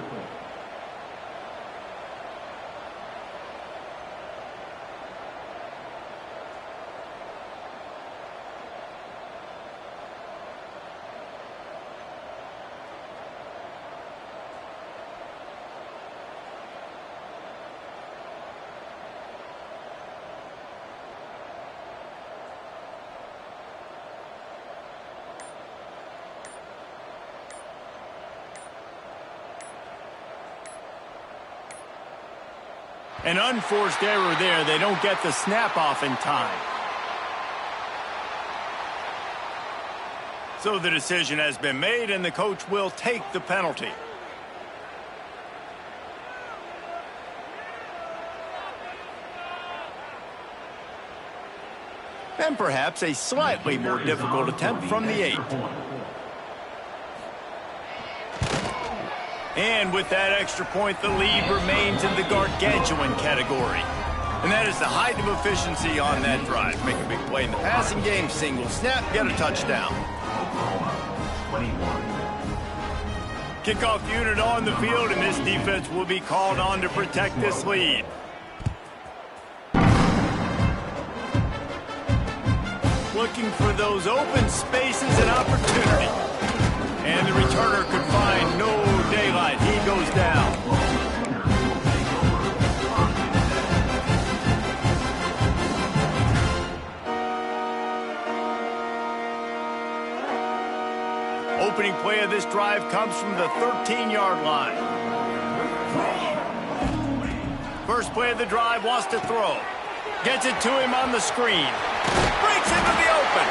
An unforced error there. They don't get the snap off in time. So the decision has been made, and the coach will take the penalty. And perhaps a slightly more difficult attempt from the 8. And with that extra point, the lead remains in the gargantuan category. And that is the height of efficiency on that drive. Make a big play in the passing game, single snap, get a touchdown. 21. Kickoff unit on the field, and this defense will be called on to protect this lead. Looking for those open spaces and opportunity. And the returner could find no daylight. He goes down. Opening play of this drive comes from the 13-yard line. First play of the drive, wants to throw. Gets it to him on the screen. Breaks into the open.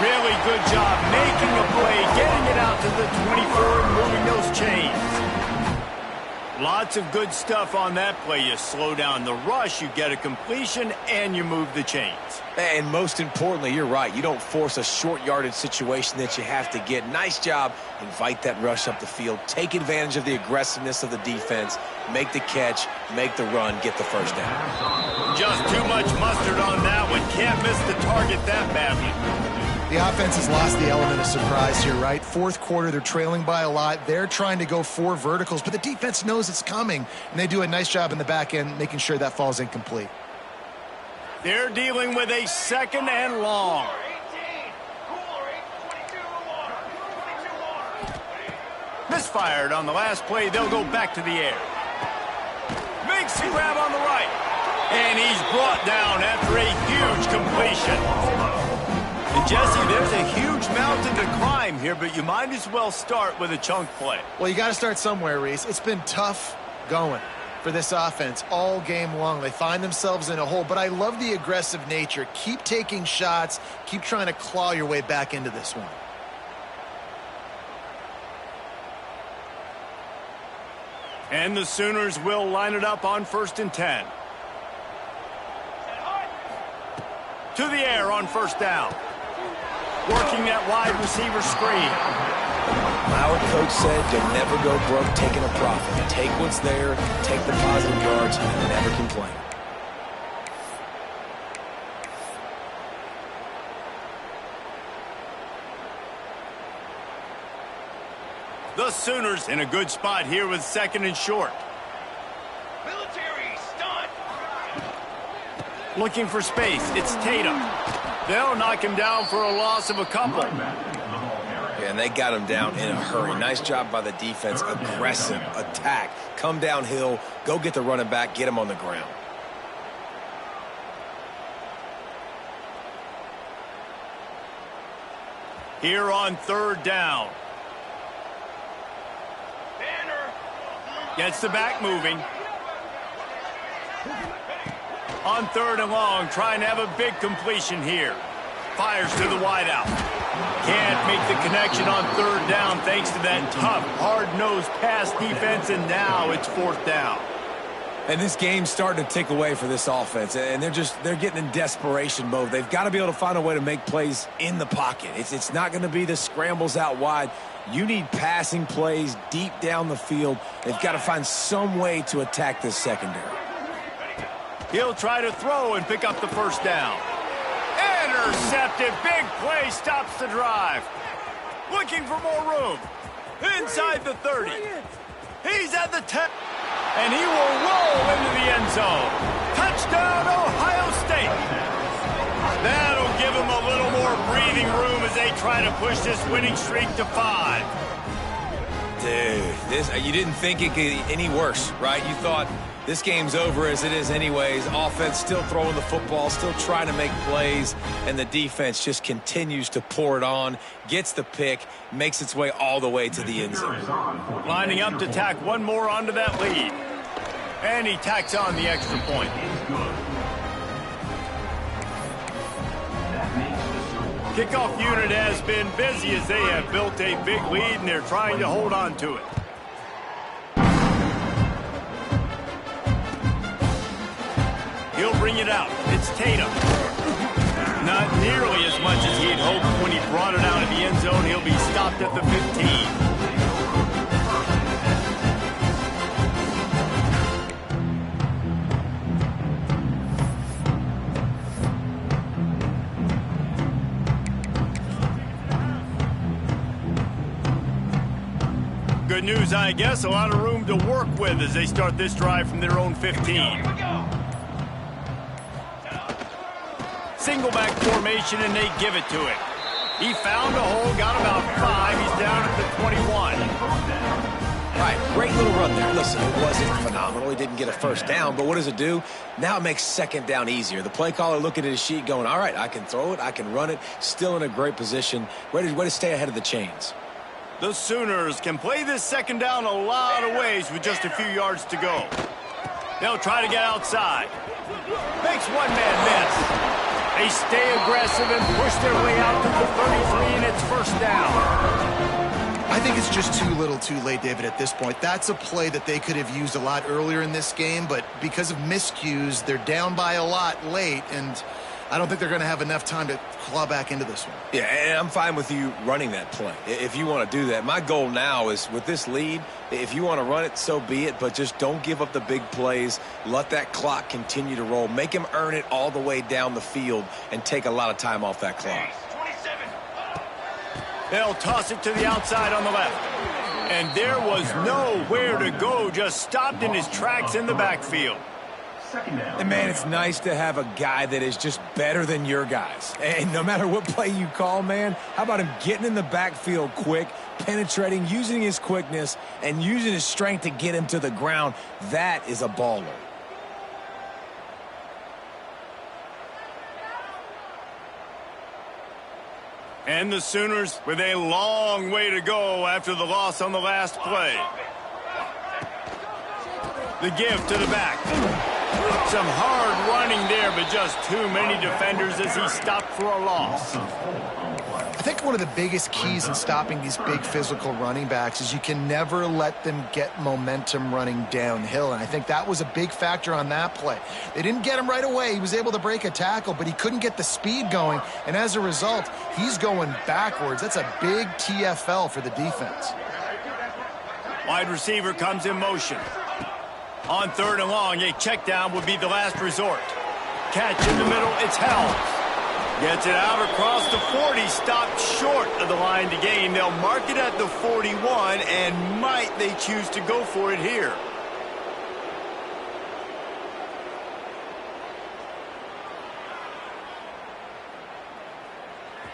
Really good job making a play, getting it out to the 24 and moving those chains. Lots of good stuff on that play. You slow down the rush, you get a completion, and you move the chains. And most importantly, you're right. You don't force a short yardage situation that you have to get. Nice job. Invite that rush up the field. Take advantage of the aggressiveness of the defense. Make the catch. Make the run. Get the first down. Just too much mustard on that one. Can't miss the target that badly. The offense has lost the element of surprise here, right? Fourth quarter, they're trailing by a lot. They're trying to go 4 verticals, but the defense knows it's coming, and they do a nice job in the back end making sure that falls incomplete. They're dealing with a second and long. Misfired on the last play. They'll go back to the air. Makes the grab on the right. And he's brought down after a huge completion. And Jesse, there's a huge mountain to climb here, but you might as well start with a chunk play. Well, you got to start somewhere, Reese. It's been tough going for this offense all game long. They find themselves in a hole, but I love the aggressive nature. Keep taking shots. Keep trying to claw your way back into this one. And the Sooners will line it up on 1st and 10. To the air on 1st down. Working that wide receiver screen. Our coach said you'll never go broke taking a profit. Take what's there, take the positive yards, and never complain. The Sooners in a good spot here with 2nd and short. Military stunt. Looking for space. It's Tatum. They'll knock him down for a loss of a couple. Yeah, and they got him down in a hurry. Nice job by the defense. Aggressive attack. Come downhill. Go get the running back. Get him on the ground. Here on 3rd down. Gets the back moving. On 3rd and long, trying to have a big completion here. Fires to the wideout. Can't make the connection on 3rd down thanks to that tough, hard-nosed pass defense, and now it's 4th down. And this game's starting to tick away for this offense, and they're getting in desperation mode. They've got to be able to find a way to make plays in the pocket. It's not going to be the scrambles out wide. You need passing plays deep down the field. They've got to find some way to attack this secondary. He'll try to throw and pick up the 1st down. Intercepted. Big play stops the drive. Looking for more room. Inside the 30. He's at the 10. And he will roll into the end zone. Touchdown, Ohio State. That'll give him a little more breathing room as they try to push this winning streak to 5. Dude, you didn't think it could get any worse, right? You thought this game's over as it is anyways. Offense still throwing the football, still trying to make plays, and the defense just continues to pour it on, gets the pick, makes its way all the way to the end zone. Lining up to tack one more onto that lead. And he tacks on the extra point. Kickoff unit has been busy as they have built a big lead, and they're trying to hold on to it. He'll bring it out. It's Tatum. Not nearly as much as he'd hoped when he brought it out of the end zone. He'll be stopped at the 15. Good news, I guess. A lot of room to work with as they start this drive from their own 15. Single back formation, and they give it to him. He found a hole, got about 5. He's down at the 21. All right, great little run there. Listen, it wasn't phenomenal. He didn't get a first down, but what does it do? Now it makes second down easier. The play caller looking at his sheet going, all right, I can throw it, I can run it, still in a great position, ready to stay ahead of the chains. The Sooners can play this second down a lot of ways with just a few yards to go. They'll try to get outside. Makes one man miss. They stay aggressive and push their way out to the 33, and it's first down. I think it's just too little too late, David, at this point. That's a play that they could have used a lot earlier in this game, but because of miscues, they're down by a lot late, and I don't think they're going to have enough time to claw back into this one. Yeah, and I'm fine with you running that play if you want to do that. My goal now is with this lead, if you want to run it, so be it, but just don't give up the big plays. Let that clock continue to roll. Make him earn it all the way down the field and take a lot of time off that clock. They'll toss it to the outside on the left. And there was nowhere to go, just stopped in his tracks in the backfield. And, man, it's nice to have a guy that is just better than your guys. And no matter what play you call, man, how about him getting in the backfield quick, penetrating, using his quickness, and using his strength to get him to the ground? That is a baller. And the Sooners with a long way to go after the loss on the last play. The give to the back. Some hard running there, but just too many defenders as he stopped for a loss. I think one of the biggest keys in stopping these big physical running backs is you can never let them get momentum running downhill, and I think that was a big factor on that play. They didn't get him right away. He was able to break a tackle, but he couldn't get the speed going, and as a result, he's going backwards. That's a big TFL for the defense. Wide receiver comes in motion. On third and long, a check down would be the last resort. Catch in the middle, it's held. Gets it out across the 40, stopped short of the line to gain. They'll mark it at the 41, and might they choose to go for it here.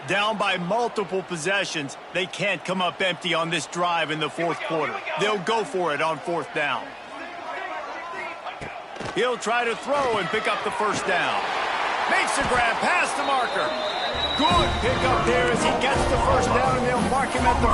Down by multiple possessions, they can't come up empty on this drive in the fourth quarter. They'll go for it on fourth down. He'll try to throw and pick up the first down. Makes the grab past the marker. Good pickup there as he gets the first down, and they'll mark him at the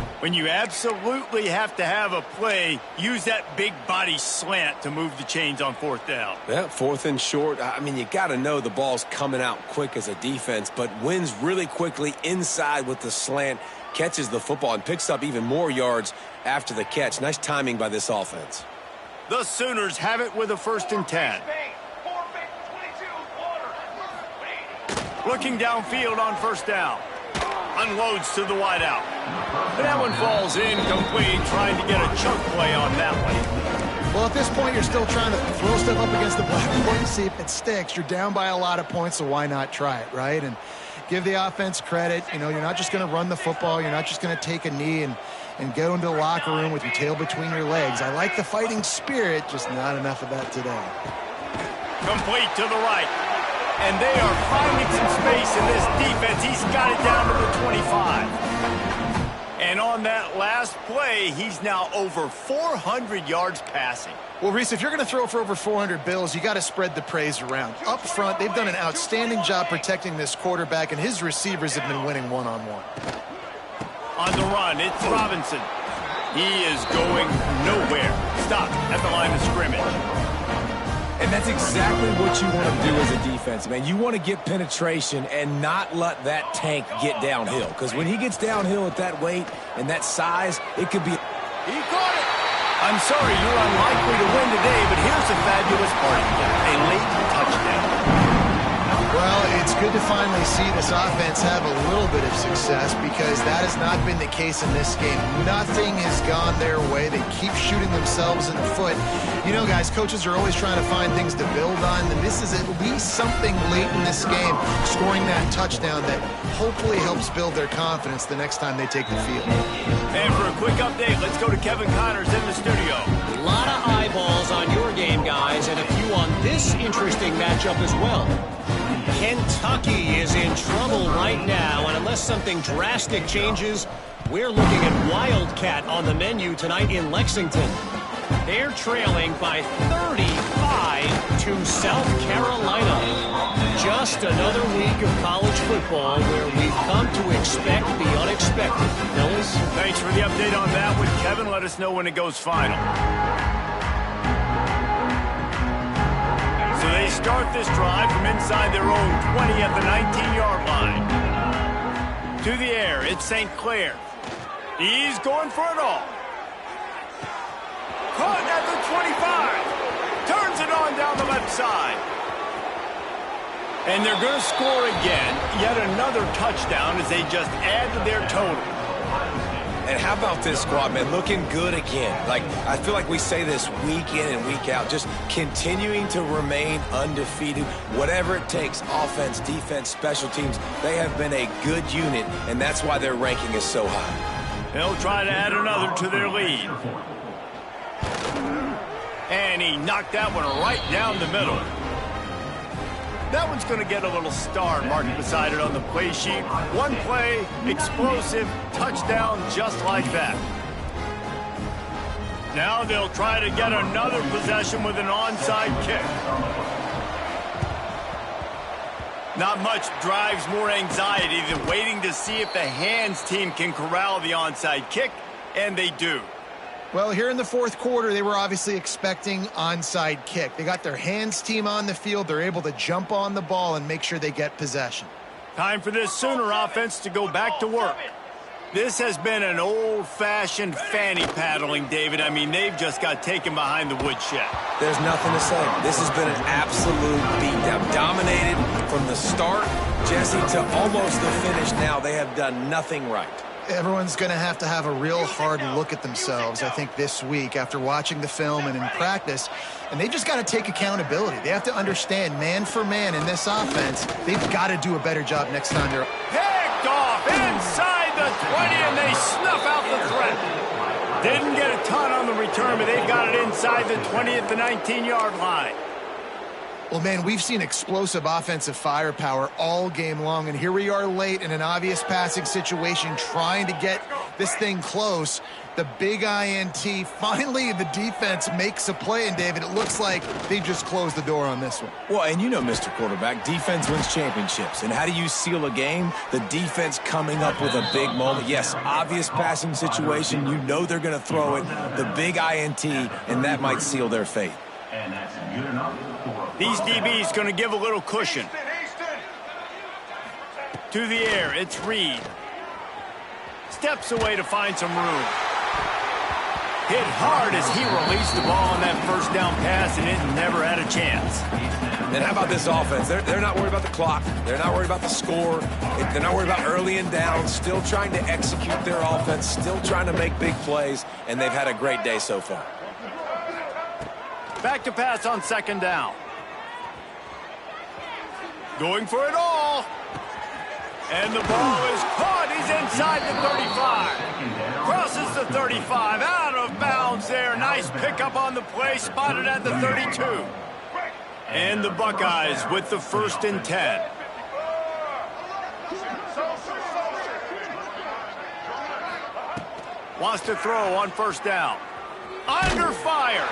48. When you absolutely have to have a play, use that big body slant to move the chains on fourth down. Yeah, fourth and short. I mean, you got to know the ball's coming out quick as a defense, but wins really quickly inside with the slant, catches the football, and picks up even more yards after the catch. Nice timing by this offense. The Sooners have it with a 1st and 10. Looking downfield on first down. Unloads to the wideout. But that one falls incomplete, trying to get a chunk play on that one. Well, at this point, you're still trying to throw stuff up against the blackboard and see if it sticks. You're down by a lot of points, so why not try it, right? And give the offense credit. You know, you're not just going to run the football. You're not just going to take a knee and go into the locker room with your tail between your legs. I like the fighting spirit, just not enough of that today. Complete to the right. And they are finding some space in this defense. He's got it down to the 25. And on that last play, he's now over 400 yards passing. Well, Reese, if you're going to throw for over 400 bills, you got to spread the praise around. Up front, they've done an outstanding job protecting this quarterback, and his receivers have been winning one-on-one. On the run, it's Robinson. He is going nowhere. Stop at the line of scrimmage. And that's exactly what you want to do as a defense, man. You want to get penetration and not let that tank get downhill. Because when he gets downhill at that weight and that size, it could be... He caught it. I'm sorry, you're unlikely to win today, but here's the fabulous part. A late touchdown. Well, it's good to finally see this offense have a little bit of success because that has not been the case in this game. Nothing has gone their way. They keep shooting themselves in the foot. You know, guys, coaches are always trying to find things to build on, and this is at least something late in this game, scoring that touchdown that hopefully helps build their confidence the next time they take the field. And for a quick update, let's go to Kevin Connors in the studio. A lot of eyeballs on your game, guys, and a few on this interesting matchup as well. Kentucky is in trouble right now, and unless something drastic changes, we're looking at Wildcat on the menu tonight in Lexington. They're trailing by 35 to South Carolina. Just another week of college football where we've come to expect the unexpected. Fellas? Thanks for the update on that one, Kevin. Let us know when it goes final. So they start this drive from inside their own 20 at the 19-yard line. To the air, it's St. Clair. He's going for it all. Caught at the 25. Turns it on down the left side. And they're going to score again. Yet another touchdown as they just add to their total. And how about this squad, man? Looking good again. Like, I feel like we say this week in and week out, just continuing to remain undefeated. Whatever it takes, offense, defense, special teams, they have been a good unit, and that's why their ranking is so high. They'll try to add another to their lead. And he knocked that one right down the middle. That one's going to get a little star marked beside it on the play sheet. One play, explosive, touchdown just like that. Now they'll try to get another possession with an onside kick. Not much drives more anxiety than waiting to see if the hands team can corral the onside kick, and they do. Well, here in the fourth quarter, they were obviously expecting onside kick. They got their hands team on the field. They're able to jump on the ball and make sure they get possession. Time for this Sooner offense to go back to work. This has been an old-fashioned fanny paddling, David. I mean, they've just got taken behind the woodshed. There's nothing to say. This has been an absolute beatdown. Dominated from the start, Jesse, to almost the finish now. They have done nothing right. Everyone's going to have a real hard look at themselves, I think, this week after watching the film and in practice. And they just got to take accountability. They have to understand, man for man in this offense, they've got to do a better job next time they're... Picked off inside the 20, and they snuff out the threat. Didn't get a ton on the return, but they've got it inside the 20 at the 19-yard line. Well, man, we've seen explosive offensive firepower all game long, and here we are late in an obvious passing situation trying to get this thing close. The big INT, finally the defense makes a play, and David, it looks like they just closed the door on this one. Well, and you know, Mr. Quarterback, defense wins championships. And how do you seal a game? The defense coming up with a big moment. Yes, obvious passing situation. You know they're going to throw it. The big INT, and that might seal their fate. And that's good enough. These DBs going to give a little cushion. To the air, it's Reed. Steps away to find some room. Hit hard as he released the ball on that first down pass, and it never had a chance. And how about this offense? They're not worried about the clock. They're not worried about the score. They're not worried about early and down. Still trying to execute their offense. Still trying to make big plays, and they've had a great day so far. Back to pass on second down. Going for it all. And the ball is caught. He's inside the 35. Crosses the 35. Out of bounds there. Nice pickup on the play. Spotted at the 32. And the Buckeyes with the 1st and 10. Wants to throw on first down. Under fire.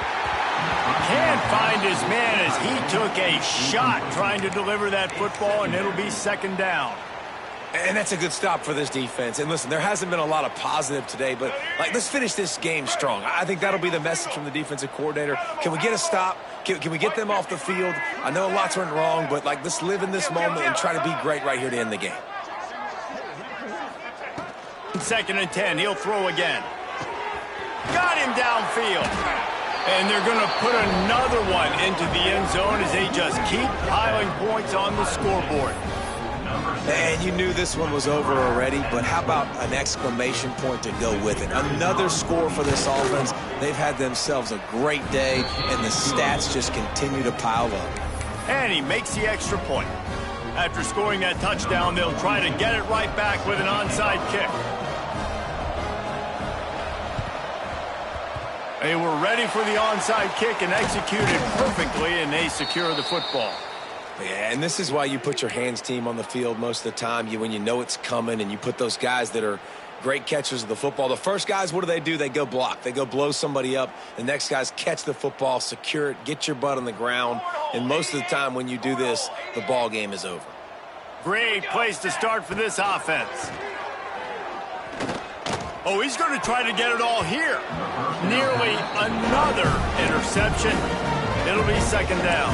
Can't find his man as he took a shot trying to deliver that football, and it'll be second down. And that's a good stop for this defense. And listen, there hasn't been a lot of positive today, but let's finish this game strong. I think that'll be the message from the defensive coordinator. Can we get a stop? Can we get them off the field? I know lots went wrong, but let's live in this moment and try to be great right here to end the game. 2nd and 10, he'll throw again. Got him downfield. And they're going to put another one into the end zone as they just keep piling points on the scoreboard. And you knew this one was over already, but how about an exclamation point to go with it? Another score for this offense. They've had themselves a great day, and the stats just continue to pile up. And he makes the extra point. After scoring that touchdown, they'll try to get it right back with an onside kick. They were ready for the onside kick and executed perfectly, and they secure the football. Yeah, and this is why you put your hands team on the field most of the time. When you know it's coming, and you put those guys that are great catchers of the football. The first guys, what do? They go block. They go blow somebody up. The next guys catch the football, secure it, get your butt on the ground. And most of the time when you do this, the ball game is over. Great place to start for this offense. Oh, he's going to try to get it all here. Nearly another interception. It'll be 2nd down.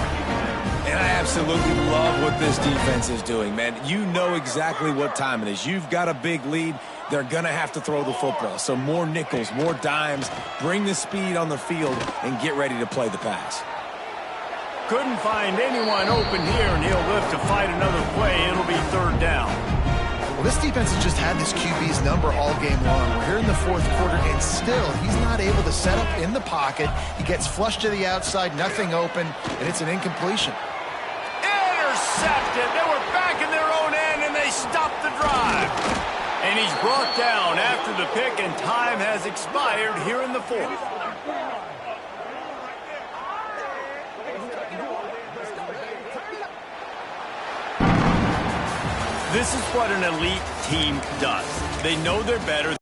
And I absolutely love what this defense is doing, man. You know exactly what time it is. You've got a big lead. They're going to have to throw the football. So more nickels, more dimes, bring the speed on the field, and get ready to play the pass. Couldn't find anyone open here, and he'll live to fight another play. It'll be 3rd down. Well, this defense has just had this QB's number all game long. We're here in the 4th quarter, and still he's not able to set up in the pocket. He gets flushed to the outside, nothing open, and it's an incompletion. Intercepted. They were back in their own end, and they stopped the drive. And he's brought down after the pick, and time has expired here in the 4th. This is what an elite team does. They know they're better.